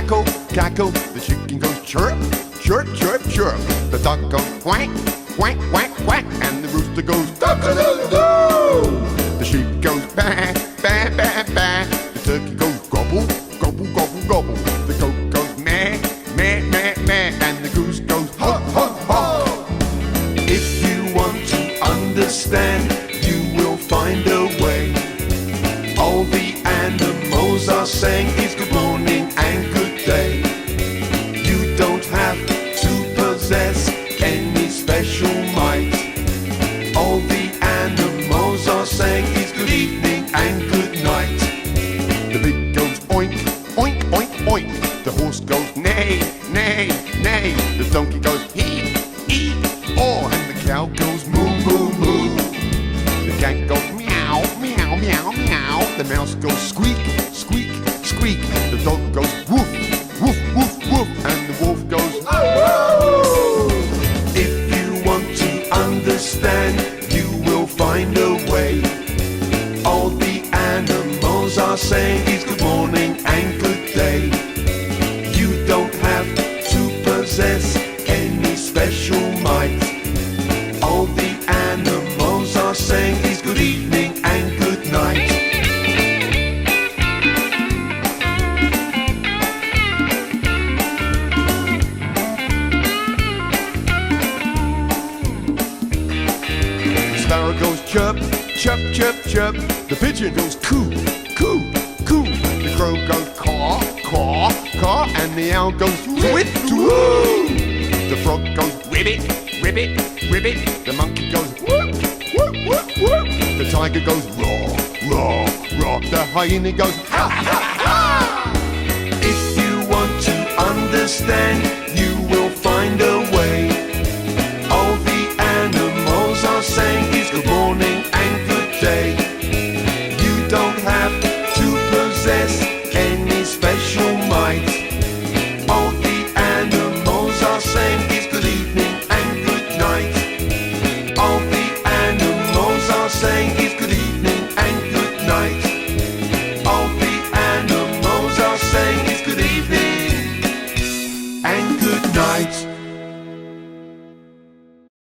cackle, cackle. The chicken goes chirp, chirp, chirp, chirp. The duck goes quack, quack, quack, quack. And the rooster goes duck-a-doo-doo. The sheep goes baa, baa, baa, baa. The turkey goes gobble, gobble, gobble, gobble. The goat goes meh, meh, meh, meh. And the goose goes ho, ho, ho. If you want to understand, you will find a way. All the animals are saying is good morning and good day. You don't have to possess any special might. All the animals are saying is good evening and good night. The pig goes oink, oink, oink, oink. The horse goes neigh, neigh, neigh. The donkey goes hee, hee, oh. And the cow goes moo, moo, moo. The cat goes meow, meow, meow, meow. The mouse goes squeak, squeak, squeak. The dog goes woof, woof, woof, woof. And the wolf goes woof. If you want to understand, you will find a way. All the animals are saying is good morning and good day. You don't have to possess any special might. All the animals are saying is good evening and good night. The sparrow goes chirp, chirp, chirp, chirp. The pigeon goes coo, coo, coo. The crow goes caw, caw, caw. And the owl goes twit, twoo. The frog goes ribbit, ribbit, ribbit. The monkey goes whoop, whoop, whoop, whoop. The tiger goes roar, roar, roar. The hyena goes ha, ha, ha. If you want to understand, you will find a way. All the animals are saying is good morning and good day. You don't have to possess any special might. All the animals are saying is good evening and good night. All the animals are saying